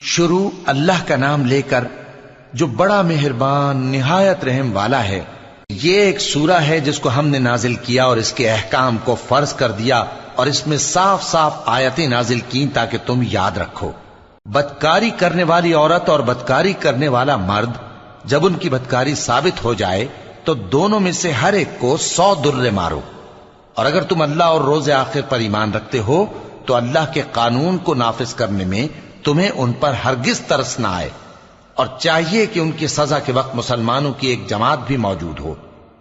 شروع اللہ کا نام لے کر جو بڑا مہربان نہایت رحم والا ہے۔ یہ ایک سورہ ہے جس کو ہم نے نازل کیا اور اس کے احکام کو فرض کر دیا اور اس میں صاف صاف آیتیں نازل کی تاکہ تم یاد رکھو۔ بدکاری کرنے والی عورت اور بدکاری کرنے والا مرد جب ان کی بدکاری ثابت ہو جائے تو دونوں میں سے ہر ایک کو 100 درے مارو، اور اگر تم اللہ اور روز آخر پر ایمان رکھتے ہو تو اللہ کے قانون کو نافذ کرنے میں تمہیں ان پر ہرگز ترس نہ آئے، اور چاہیے کہ ان کی سزا کے وقت مسلمانوں کی ایک جماعت بھی موجود ہو۔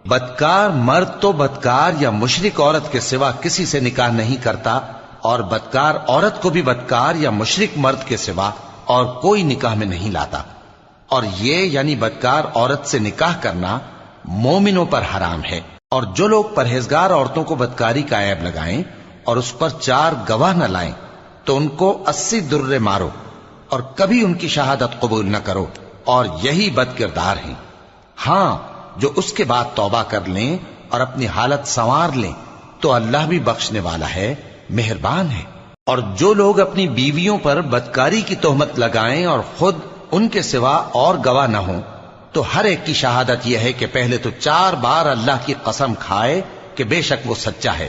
بدکار مرد تو بدکار یا مشرک عورت کے سوا کسی سے نکاح نہیں کرتا، اور بدکار عورت کو بھی بدکار یا مشرک مرد کے سوا اور کوئی نکاح میں نہیں لاتا، اور یہ یعنی بدکار عورت سے نکاح کرنا مومنوں پر حرام ہے۔ اور جو لوگ پرہیزگار عورتوں کو بدکاری کا عیب لگائیں اور اس پر 4 گواہ نہ لائیں تو ان کو 80 درے مارو، اور کبھی ان کی شہادت قبول نہ کرو، اور یہی بد کردار ہیں۔ ہاں، جو اس کے بعد توبہ کر لیں اور اپنی حالت سنوار لیں تو اللہ بھی بخشنے والا ہے، مہربان ہے۔ اور جو لوگ اپنی بیویوں پر بدکاری کی تہمت لگائیں اور خود ان کے سوا اور گواہ نہ ہوں تو ہر ایک کی شہادت یہ ہے کہ پہلے تو 4 بار اللہ کی قسم کھائے کہ بے شک وہ سچا ہے،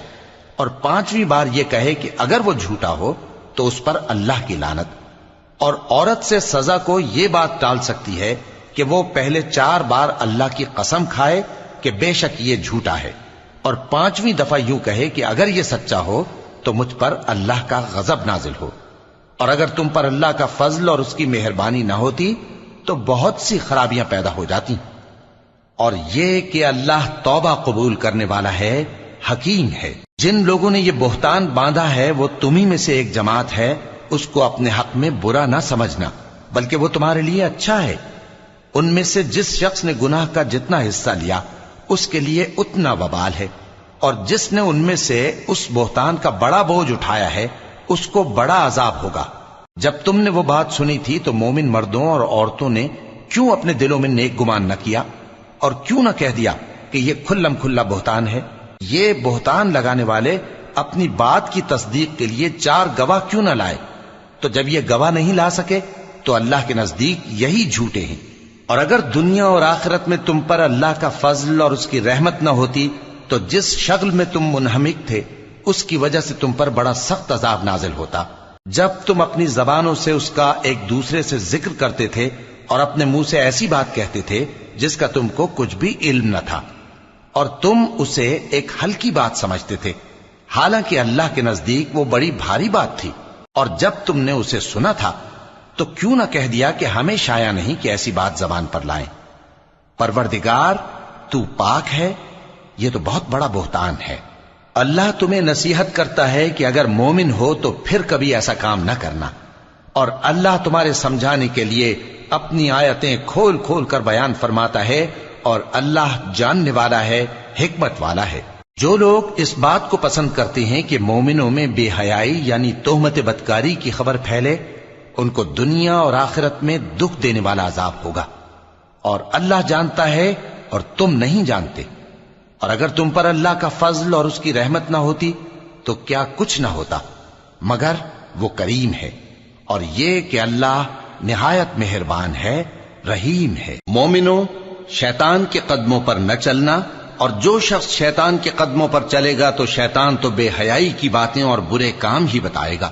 اور 5ویں بار یہ کہے کہ اگر وہ جھوٹا ہو تو اس پر اللہ کی لعنت۔ اور عورت سے سزا کو یہ بات ٹال سکتی ہے کہ وہ پہلے 4 بار اللہ کی قسم کھائے کہ بے شک یہ جھوٹا ہے، اور 5ویں دفعہ یوں کہے کہ اگر یہ سچا ہو تو مجھ پر اللہ کا غضب نازل ہو۔ اور اگر تم پر اللہ کا فضل اور اس کی مہربانی نہ ہوتی تو بہت سی خرابیاں پیدا ہو جاتی۔ اور یہ کہ اللہ توبہ قبول کرنے والا ہے، حکیم ہے۔ جن لوگوں نے یہ بہتان باندھا ہے وہ تمہیں میں سے ایک جماعت ہے، اس کو اپنے حق میں برا نہ سمجھنا، بلکہ وہ تمہارے لیے اچھا ہے۔ ان میں سے جس شخص نے گناہ کا جتنا حصہ لیا اس کے لیے اتنا وبال ہے، اور جس نے ان میں سے اس بہتان کا بڑا بوجھ اٹھایا ہے اس کو بڑا عذاب ہوگا۔ جب تم نے وہ بات سنی تھی تو مومن مردوں اور عورتوں نے کیوں اپنے دلوں میں نیک گمان نہ کیا، اور کیوں نہ کہہ دیا کہ یہ کھلم کھلا بہتان ہے؟ یہ بہتان لگانے والے اپنی بات کی تصدیق کے لیے 4 گواہ کیوں نہ لائے؟ تو جب یہ گواہ نہیں لا سکے تو اللہ کے نزدیک یہی جھوٹے ہیں۔ اور اگر دنیا اور آخرت میں تم پر اللہ کا فضل اور اس کی رحمت نہ ہوتی تو جس شغل میں تم منہمک تھے اس کی وجہ سے تم پر بڑا سخت عذاب نازل ہوتا، جب تم اپنی زبانوں سے اس کا ایک دوسرے سے ذکر کرتے تھے اور اپنے منہ سے ایسی بات کہتے تھے جس کا تم کو کچھ بھی علم نہ تھا، اور تم اسے ایک ہلکی بات سمجھتے تھے، حالانکہ اللہ کے نزدیک وہ بڑی بھاری بات تھی۔ اور جب تم نے اسے سنا تھا تو کیوں نہ کہہ دیا کہ ہمیں شایع نہیں کہ ایسی بات زبان پر لائیں؟ پروردگار تو پاک ہے، یہ تو بہت بڑا بہتان ہے۔ اللہ تمہیں نصیحت کرتا ہے کہ اگر مومن ہو تو پھر کبھی ایسا کام نہ کرنا، اور اللہ تمہارے سمجھانے کے لیے اپنی آیتیں کھول کھول کر بیان فرماتا ہے، اور اللہ جاننے والا ہے، حکمت والا ہے۔ جو لوگ اس بات کو پسند کرتے ہیں کہ مومنوں میں بے حیائی یعنی تہمت بدکاری کی خبر پھیلے، ان کو دنیا اور آخرت میں دکھ دینے والا عذاب ہوگا، اور اللہ جانتا ہے اور تم نہیں جانتے۔ اور اگر تم پر اللہ کا فضل اور اس کی رحمت نہ ہوتی تو کیا کچھ نہ ہوتا، مگر وہ کریم ہے، اور یہ کہ اللہ نہایت مہربان ہے، رحیم ہے۔ مومنوں، شیطان کے قدموں پر نہ چلنا، اور جو شخص شیطان کے قدموں پر چلے گا تو شیطان تو بے حیائی کی باتیں اور برے کام ہی بتائے گا۔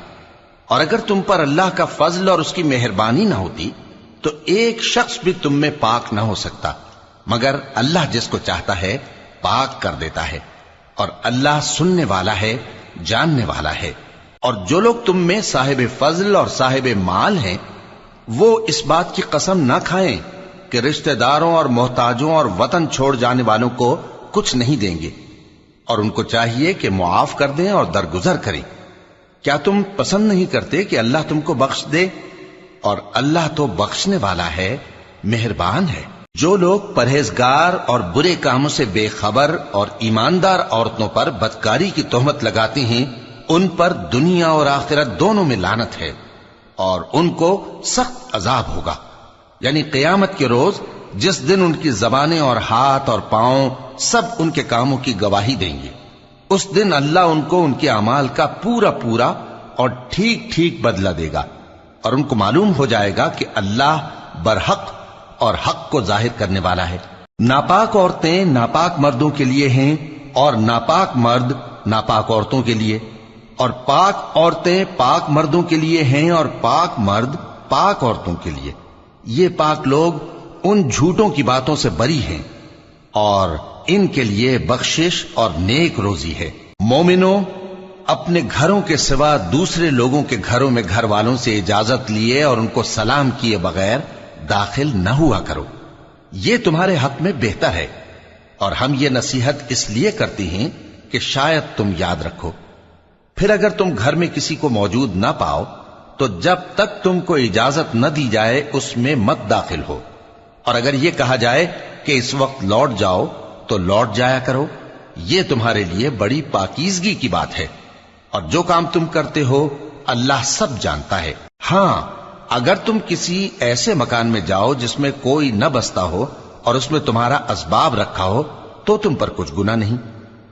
اور اگر تم پر اللہ کا فضل اور اس کی مہربانی نہ ہوتی تو ایک شخص بھی تم میں پاک نہ ہو سکتا، مگر اللہ جس کو چاہتا ہے پاک کر دیتا ہے، اور اللہ سننے والا ہے، جاننے والا ہے۔ اور جو لوگ تم میں صاحب فضل اور صاحب مال ہیں وہ اس بات کی قسم نہ کھائیں کہ رشتہ داروں اور محتاجوں اور وطن چھوڑ جانے والوں کو کچھ نہیں دیں گے، اور ان کو چاہیے کہ معاف کر دیں اور درگزر کریں۔ کیا تم پسند نہیں کرتے کہ اللہ تم کو بخش دے؟ اور اللہ تو بخشنے والا ہے، مہربان ہے۔ جو لوگ پرہیزگار اور برے کاموں سے بے خبر اور ایماندار عورتوں پر بدکاری کی تہمت لگاتے ہیں ان پر دنیا اور آخرت دونوں میں لعنت ہے، اور ان کو سخت عذاب ہوگا، یعنی قیامت کے روز جس دن ان کی زبانیں اور ہاتھ اور پاؤں سب ان کے کاموں کی گواہی دیں گے۔ اس دن اللہ ان کو ان کے اعمال کا پورا پورا اور ٹھیک ٹھیک بدلہ دے گا، اور ان کو معلوم ہو جائے گا کہ اللہ برحق اور حق کو ظاہر کرنے والا ہے۔ ناپاک عورتیں ناپاک مردوں کے لیے ہیں اور ناپاک مرد ناپاک عورتوں کے لیے، اور پاک عورتیں پاک مردوں کے لیے ہیں اور پاک مرد پاک عورتوں کے لیے۔ یہ پاک لوگ ان جھوٹوں کی باتوں سے بری ہیں اور ان کے لیے بخشش اور نیک روزی ہے۔ مومنوں، اپنے گھروں کے سوا دوسرے لوگوں کے گھروں میں گھر والوں سے اجازت لیے اور ان کو سلام کیے بغیر داخل نہ ہوا کرو، یہ تمہارے حق میں بہتر ہے، اور ہم یہ نصیحت اس لیے کرتے ہیں کہ شاید تم یاد رکھو۔ پھر اگر تم گھر میں کسی کو موجود نہ پاؤ تو جب تک تم کو اجازت نہ دی جائے اس میں مت داخل ہو، اور اگر یہ کہا جائے کہ اس وقت لوٹ جاؤ تو لوٹ جایا کرو، یہ تمہارے لیے بڑی پاکیزگی کی بات ہے، اور جو کام تم کرتے ہو اللہ سب جانتا ہے۔ ہاں، اگر تم کسی ایسے مکان میں جاؤ جس میں کوئی نہ بستا ہو اور اس میں تمہارا اسباب رکھا ہو تو تم پر کچھ گناہ نہیں،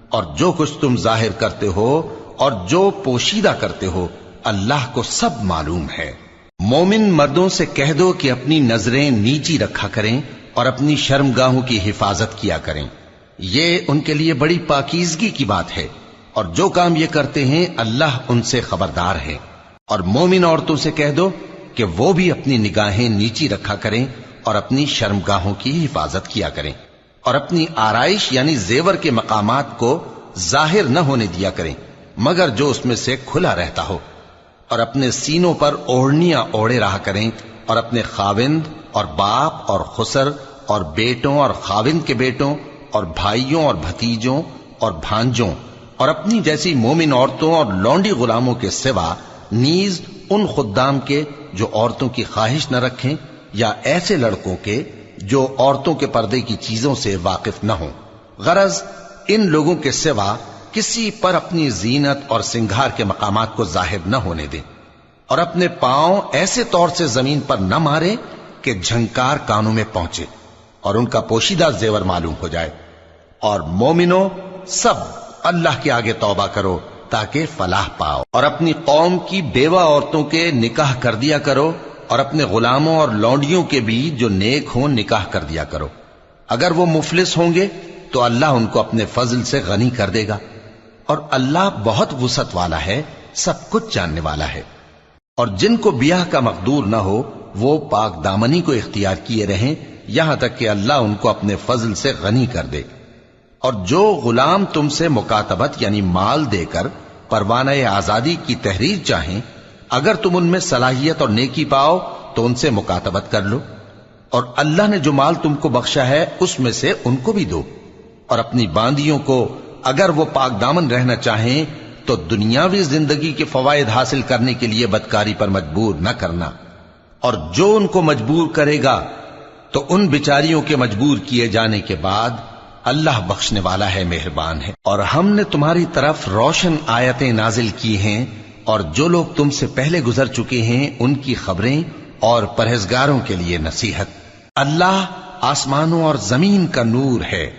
اور جو کچھ تم ظاہر کرتے ہو اور جو پوشیدہ کرتے ہو اللہ کو سب معلوم ہے۔ مومن مردوں سے کہہ دو کہ اپنی نظریں نیچی رکھا کریں اور اپنی شرمگاہوں کی حفاظت کیا کریں، یہ ان کے لیے بڑی پاکیزگی کی بات ہے، اور جو کام یہ کرتے ہیں اللہ ان سے خبردار ہے۔ اور مومن عورتوں سے کہہ دو کہ وہ بھی اپنی نگاہیں نیچی رکھا کریں اور اپنی شرمگاہوں کی حفاظت کیا کریں، اور اپنی آرائش یعنی زیور کے مقامات کو ظاہر نہ ہونے دیا کریں مگر جو اس میں سے کھلا رہتا ہو، اور اپنے سینوں پر اوڑھنیاں اوڑھے رہا کریں، اور اپنے خاوند اور باپ اور خسر اور بیٹوں اور خاوند کے بیٹوں اور بھائیوں اور بھتیجوں اور بھانجوں اور اپنی جیسی مومن عورتوں اور لونڈی غلاموں کے سوا نیز ان خدام کے جو عورتوں کی خواہش نہ رکھیں، یا ایسے لڑکوں کے جو عورتوں کے پردے کی چیزوں سے واقف نہ ہوں۔ غرض ان لوگوں کے سوا کسی پر اپنی زینت اور سنگھار کے مقامات کو ظاہر نہ ہونے دیں، اور اپنے پاؤں ایسے طور سے زمین پر نہ مارے کہ جھنکار کانوں میں پہنچے اور ان کا پوشیدہ زیور معلوم ہو جائے۔ اور مومنوں، سب اللہ کے آگے توبہ کرو تاکہ فلاح پاؤ، اور اپنی قوم کی بیوہ عورتوں کے نکاح کر دیا کرو، اور اپنے غلاموں اور لونڈیوں کے بھی جو نیک ہوں نکاح کر دیا کرو۔ اگر وہ مفلس ہوں گے تو اللہ ان کو اپنے فضل سے غنی کر دے گا، اور اللہ بہت وسعت والا ہے، سب کچھ جاننے والا ہے۔ اور جن کو بیاہ کا مقدور نہ ہو وہ پاک دامنی کو اختیار کیے رہیں یہاں تک کہ اللہ ان کو اپنے فضل سے غنی کر دے۔ اور جو غلام تم سے مکاتبت یعنی مال دے کر پروانہ آزادی کی تحریر چاہیں، اگر تم ان میں صلاحیت اور نیکی پاؤ تو ان سے مکاتبت کر لو، اور اللہ نے جو مال تم کو بخشا ہے اس میں سے ان کو بھی دو۔ اور اپنی باندیوں کو اگر وہ پاک دامن رہنا چاہیں تو دنیاوی زندگی کے فوائد حاصل کرنے کے لیے بدکاری پر مجبور نہ کرنا، اور جو ان کو مجبور کرے گا تو ان بیچاریوں کے مجبور کیے جانے کے بعد اللہ بخشنے والا ہے، مہربان ہے۔ اور ہم نے تمہاری طرف روشن آیتیں نازل کی ہیں، اور جو لوگ تم سے پہلے گزر چکے ہیں ان کی خبریں اور پرہیزگاروں کے لیے نصیحت۔ اللہ آسمانوں اور زمین کا نور ہے،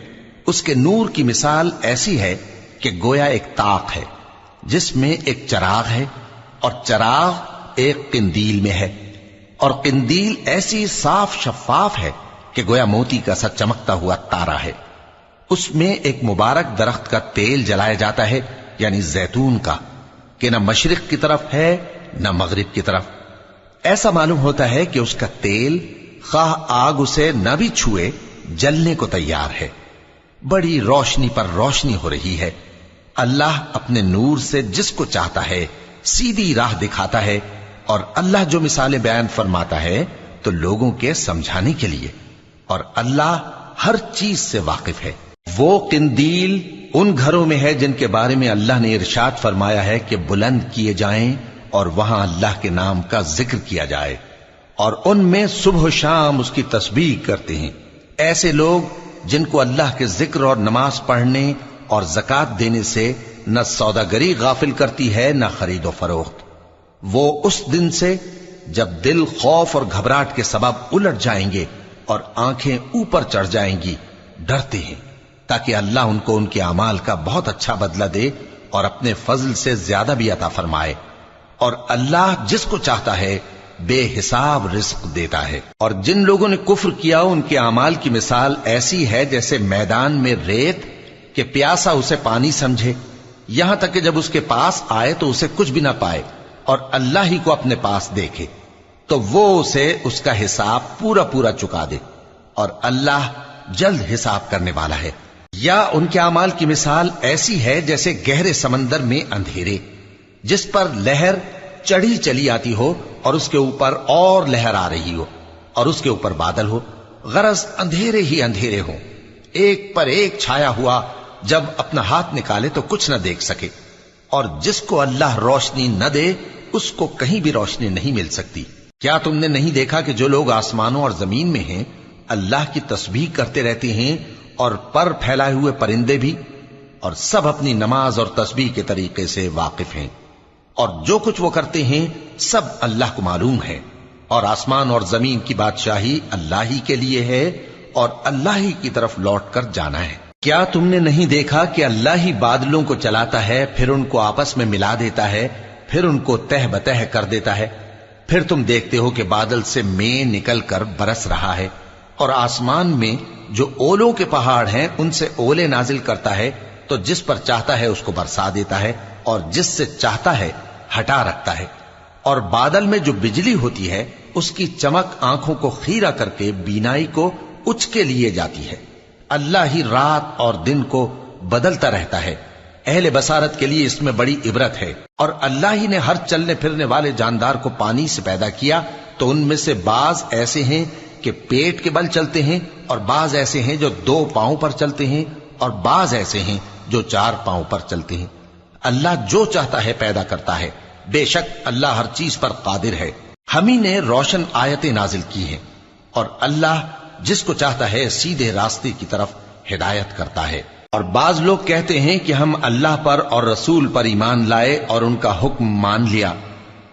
اس کے نور کی مثال ایسی ہے کہ گویا ایک طاق ہے جس میں ایک چراغ ہے، اور چراغ ایک قندیل میں ہے، اور قندیل ایسی صاف شفاف ہے کہ گویا موتی کا سا چمکتا ہوا تارا ہے۔ اس میں ایک مبارک درخت کا تیل جلایا جاتا ہے یعنی زیتون کا، کہ نہ مشرق کی طرف ہے نہ مغرب کی طرف۔ ایسا معلوم ہوتا ہے کہ اس کا تیل خواہ آگ اسے نہ بھی چھوئے جلنے کو تیار ہے، بڑی روشنی پر روشنی ہو رہی ہے۔ اللہ اپنے نور سے جس کو چاہتا ہے سیدھی راہ دکھاتا ہے، اور اللہ جو مثالیں بیان فرماتا ہے تو لوگوں کے سمجھانے کے لیے، اور اللہ ہر چیز سے واقف ہے۔ وہ قندیل ان گھروں میں ہے جن کے بارے میں اللہ نے ارشاد فرمایا ہے کہ بلند کیے جائیں اور وہاں اللہ کے نام کا ذکر کیا جائے، اور ان میں صبح و شام اس کی تسبیح کرتے ہیں۔ ایسے لوگ جن کو اللہ کے ذکر اور نماز پڑھنے اور زکوٰۃ دینے سے نہ سوداگری غافل کرتی ہے نہ خرید و فروخت، وہ اس دن سے جب دل خوف اور گھبراہٹ کے سبب الٹ جائیں گے اور آنکھیں اوپر چڑھ جائیں گی ڈرتے ہیں، تاکہ اللہ ان کو ان کے اعمال کا بہت اچھا بدلہ دے اور اپنے فضل سے زیادہ بھی عطا فرمائے۔ اور اللہ جس کو چاہتا ہے بے حساب رزق دیتا ہے۔ اور جن لوگوں نے کفر کیا ان کے اعمال کی مثال ایسی ہے جیسے میدان میں ریت کہ پیاسا اسے پانی سمجھے، یہاں تک کہ جب اس کے پاس آئے تو اسے کچھ بھی نہ پائے اور اللہ ہی کو اپنے پاس دیکھے تو وہ اسے اس کا حساب پورا پورا چکا دے، اور اللہ جلد حساب کرنے والا ہے۔ یا ان کے اعمال کی مثال ایسی ہے جیسے گہرے سمندر میں اندھیرے جس پر لہر چڑھی چلی آتی ہو اور اس کے اوپر اور لہر آ رہی ہو اور اس کے اوپر بادل ہو، غرض اندھیرے ہی اندھیرے ہوں، ایک پر ایک چھایا ہوا، جب اپنا ہاتھ نکالے تو کچھ نہ دیکھ سکے۔ اور جس کو اللہ روشنی نہ دے اس کو کہیں بھی روشنی نہیں مل سکتی۔ کیا تم نے نہیں دیکھا کہ جو لوگ آسمانوں اور زمین میں ہیں اللہ کی تسبیح کرتے رہتے ہیں، اور پر پھیلائے ہوئے پرندے بھی، اور سب اپنی نماز اور تسبیح کے طریقے سے واقف ہیں، اور جو کچھ وہ کرتے ہیں سب اللہ کو معلوم ہے، اور آسمان اور زمین کی بادشاہی اللہ ہی کے لیے ہے اور اللہ ہی کی طرف لوٹ کر جانا ہے۔ کیا تم نے نہیں دیکھا کہ اللہ ہی بادلوں کو چلاتا ہے، پھر ان کو آپس میں ملا دیتا ہے، پھر ان کو تہ بتہ کر دیتا ہے، پھر تم دیکھتے ہو کہ بادل سے مے نکل کر برس رہا ہے، اور آسمان میں جو اولوں کے پہاڑ ہیں ان سے اولے نازل کرتا ہے، تو جس پر چاہتا ہے اس کو برسا دیتا ہے اور جس سے چاہتا ہے ہٹا رکھتا ہے۔ اور بادل میں جو بجلی ہوتی ہے اس کی چمک آنکھوں کو خیرہ کر کے بینائی کو اچ کے لیے جاتی ہے۔ اللہ ہی رات اور دن کو بدلتا رہتا ہے، اہل بصارت کے لیے اس میں بڑی عبرت ہے۔ اور اللہ ہی نے ہر چلنے پھرنے والے جاندار کو پانی سے پیدا کیا، تو ان میں سے بعض ایسے ہیں کہ پیٹ کے بل چلتے ہیں، اور بعض ایسے ہیں جو 2 پاؤں پر چلتے ہیں، اور بعض ایسے ہیں جو 4 پاؤں پر چلتے ہیں۔ اللہ جو چاہتا ہے پیدا کرتا ہے، بے شک اللہ ہر چیز پر قادر ہے۔ ہم ہی نے روشن آیتیں نازل کی ہیں، اور اللہ جس کو چاہتا ہے سیدھے راستے کی طرف ہدایت کرتا ہے۔ اور بعض لوگ کہتے ہیں کہ ہم اللہ پر اور رسول پر ایمان لائے اور ان کا حکم مان لیا،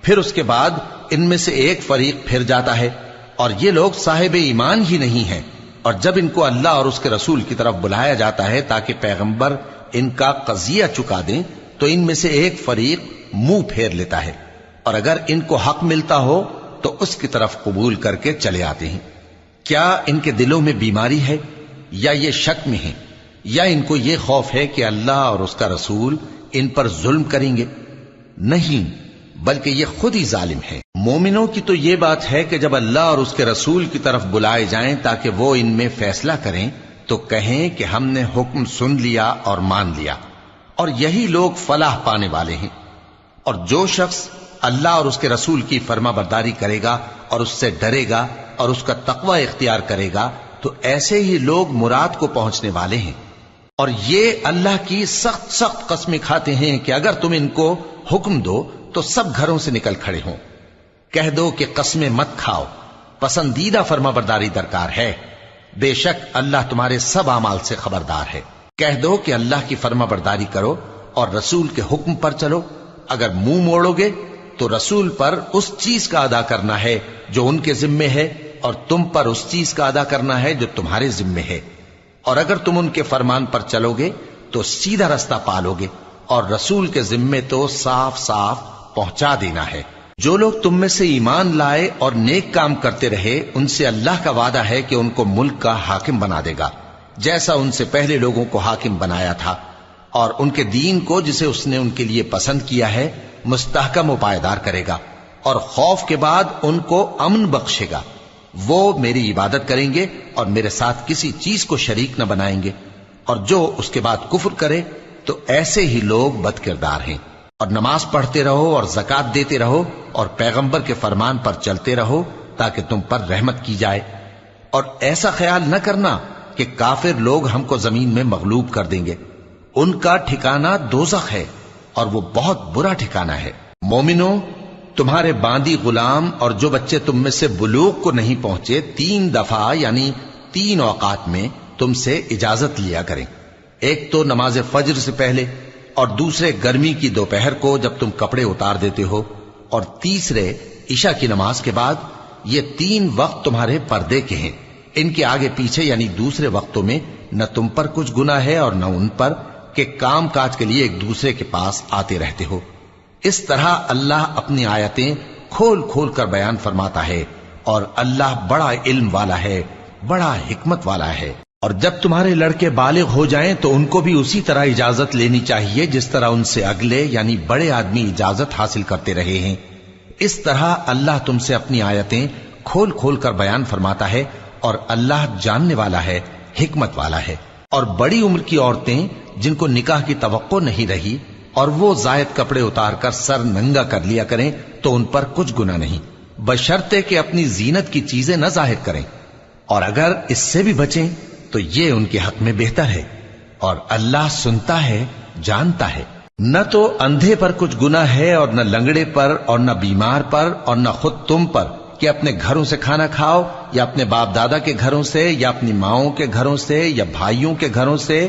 پھر اس کے بعد ان میں سے ایک فریق پھر جاتا ہے، اور یہ لوگ صاحب ایمان ہی نہیں ہیں۔ اور جب ان کو اللہ اور اس کے رسول کی طرف بلایا جاتا ہے تاکہ پیغمبر ان کا قضیہ چکا دیں، تو ان میں سے ایک فریق منہ پھیر لیتا ہے، اور اگر ان کو حق ملتا ہو تو اس کی طرف قبول کر کے چلے آتے ہیں۔ کیا ان کے دلوں میں بیماری ہے یا یہ شک میں ہیں، یا ان کو یہ خوف ہے کہ اللہ اور اس کا رسول ان پر ظلم کریں گے؟ نہیں، بلکہ یہ خود ہی ظالم ہے۔ مومنوں کی تو یہ بات ہے کہ جب اللہ اور اس کے رسول کی طرف بلائے جائیں تاکہ وہ ان میں فیصلہ کریں تو کہیں کہ ہم نے حکم سن لیا اور مان لیا، اور یہی لوگ فلاح پانے والے ہیں۔ اور جو شخص اللہ اور اس کے رسول کی فرما برداری کرے گا اور اس سے ڈرے گا اور اس کا تقوی اختیار کرے گا تو ایسے ہی لوگ مراد کو پہنچنے والے ہیں۔ اور یہ اللہ کی سخت سخت قسمیں کھاتے ہیں کہ اگر تم ان کو حکم دو تو سب گھروں سے نکل کھڑے ہوں۔ کہہ دو کہ قسمیں مت کھاؤ، پسندیدہ فرما برداری درکار ہے، بے شک اللہ تمہارے سب اعمال سے خبردار ہے۔ کہہ دو کہ اللہ کی فرما برداری کرو اور رسول کے حکم پر چلو، اگر منہ موڑو گے تو رسول پر اس چیز کا ادا کرنا ہے جو ان کے ذمے ہے، اور تم پر اس چیز کا ادا کرنا ہے جو تمہارے ذمے ہے۔ اور اگر تم ان کے فرمان پر چلو گے تو سیدھا رستہ پالو گے، اور رسول کے ذمے تو صاف صاف پہنچا دینا ہے۔ جو لوگ تم میں سے ایمان لائے اور نیک کام کرتے رہے ان سے اللہ کا وعدہ ہے کہ ان کو ملک کا حاکم بنا دے گا، جیسا ان سے پہلے لوگوں کو حاکم بنایا تھا، اور ان کے دین کو جسے اس نے ان کے لیے پسند کیا ہے مستحکم و پائیدار کرے گا، اور خوف کے بعد ان کو امن بخشے گا۔ وہ میری عبادت کریں گے اور میرے ساتھ کسی چیز کو شریک نہ بنائیں گے، اور جو اس کے بعد کفر کرے تو ایسے ہی لوگ بد کردار ہیں۔ اور نماز پڑھتے رہو اور زکوٰۃ دیتے رہو اور پیغمبر کے فرمان پر چلتے رہو تاکہ تم پر رحمت کی جائے۔ اور ایسا خیال نہ کرنا کہ کافر لوگ ہم کو زمین میں مغلوب کر دیں گے، ان کا ٹھکانہ دوزخ ہے اور وہ بہت برا ٹھکانہ ہے۔ مومنوں، تمہارے باندی غلام اور جو بچے تم میں سے بلوغ کو نہیں پہنچے 3 دفعہ یعنی 3 اوقات میں تم سے اجازت لیا کریں، ایک تو نماز فجر سے پہلے، اور دوسرے گرمی کی دوپہر کو جب تم کپڑے اتار دیتے ہو، اور تیسرے عشاء کی نماز کے بعد۔ یہ 3 وقت تمہارے پردے کے ہیں، ان کے آگے پیچھے یعنی دوسرے وقتوں میں نہ تم پر کچھ گناہ ہے اور نہ ان پر، کہ کام کاج کے لیے ایک دوسرے کے پاس آتے رہتے ہو۔ اس طرح اللہ اپنی آیتیں کھول کھول کر بیان فرماتا ہے، اور اللہ بڑا علم والا ہے، بڑا حکمت والا ہے۔ اور جب تمہارے لڑکے بالغ ہو جائیں تو ان کو بھی اسی طرح اجازت لینی چاہیے جس طرح ان سے اگلے یعنی بڑے آدمی اجازت حاصل کرتے رہے ہیں۔ اس طرح اللہ تم سے اپنی آیتیں کھول کھول کر بیان فرماتا ہے، اور اللہ جاننے والا ہے، حکمت والا ہے۔ اور بڑی عمر کی عورتیں جن کو نکاح کی توقع نہیں رہی اور وہ زائد کپڑے اتار کر سر ننگا کر لیا کریں تو ان پر کچھ گناہ نہیں، بشرطے کہ اپنی زینت کی چیزیں نہ ظاہر کریں، اور اگر اس سے بھی بچیں تو یہ ان کے حق میں بہتر ہے، اور اللہ سنتا ہے، جانتا ہے۔ نہ تو اندھے پر کچھ گناہ ہے، اور نہ لنگڑے پر، اور نہ بیمار پر، اور نہ خود تم پر کہ اپنے گھروں سے کھانا کھاؤ، یا اپنے باپ دادا کے گھروں سے، یا اپنی ماؤں کے گھروں سے، یا بھائیوں کے گھروں سے،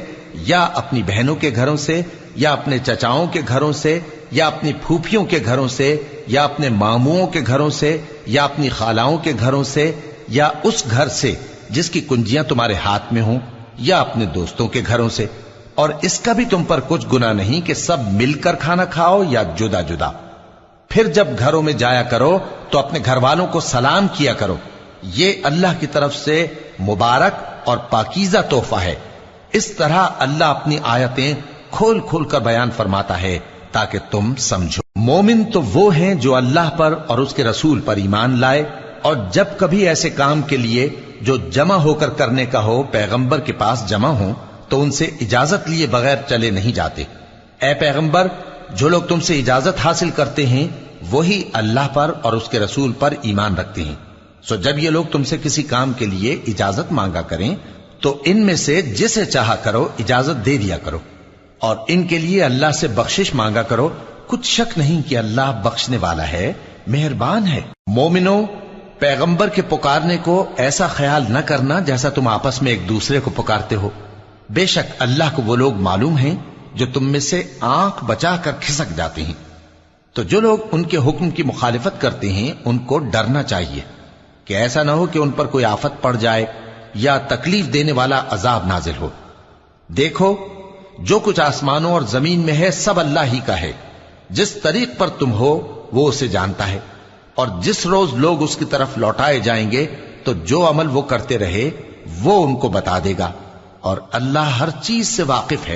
یا اپنی بہنوں کے گھروں سے، یا اپنے چچاؤں کے گھروں سے، یا اپنی پھوپھیوں کے گھروں سے، یا اپنے ماموؤں کے گھروں سے، یا اپنی خالاؤں کے گھروں سے، یا اس گھر سے جس کی کنجیاں تمہارے ہاتھ میں ہوں، یا اپنے دوستوں کے گھروں سے۔ اور اس کا بھی تم پر کچھ گناہ نہیں کہ سب مل کر کھانا کھاؤ یا جدا جدا۔ پھر جب گھروں میں جایا کرو تو اپنے گھر والوں کو سلام کیا کرو، یہ اللہ کی طرف سے مبارک اور پاکیزہ تحفہ ہے۔ اس طرح اللہ اپنی آیتیں کھول کھول کر بیان فرماتا ہے تاکہ تم سمجھو۔ مومن تو وہ ہیں جو اللہ پر اور اس کے رسول پر ایمان لائے، اور جب کبھی ایسے کام کے لیے جو جمع ہو کر کرنے کا ہو پیغمبر کے پاس جمع ہوں تو ان سے اجازت لیے بغیر چلے نہیں جاتے۔ اے پیغمبر، جو لوگ تم سے اجازت حاصل کرتے ہیں وہی اللہ پر اور اس کے رسول پر ایمان رکھتے ہیں، سو جب یہ لوگ تم سے کسی کام کے لیے اجازت مانگا کریں تو ان میں سے جسے چاہا کرو اجازت دے دیا کرو، اور ان کے لیے اللہ سے بخشش مانگا کرو، کچھ شک نہیں کہ اللہ بخشنے والا ہے، مہربان ہے۔ مومنو، پیغمبر کے پکارنے کو ایسا خیال نہ کرنا جیسا تم آپس میں ایک دوسرے کو پکارتے ہو، بے شک اللہ کو وہ لوگ معلوم ہیں جو تم میں سے آنکھ بچا کر کھسک جاتے ہیں۔ تو جو لوگ ان کے حکم کی مخالفت کرتے ہیں ان کو ڈرنا چاہیے کہ ایسا نہ ہو کہ ان پر کوئی آفت پڑ جائے یا تکلیف دینے والا عذاب نازل ہو۔ دیکھو، جو کچھ آسمانوں اور زمین میں ہے سب اللہ ہی کا ہے، جس طریق پر تم ہو وہ اسے جانتا ہے، اور جس روز لوگ اس کی طرف لوٹائے جائیں گے تو جو عمل وہ کرتے رہے وہ ان کو بتا دے گا، اور اللہ ہر چیز سے واقف ہے۔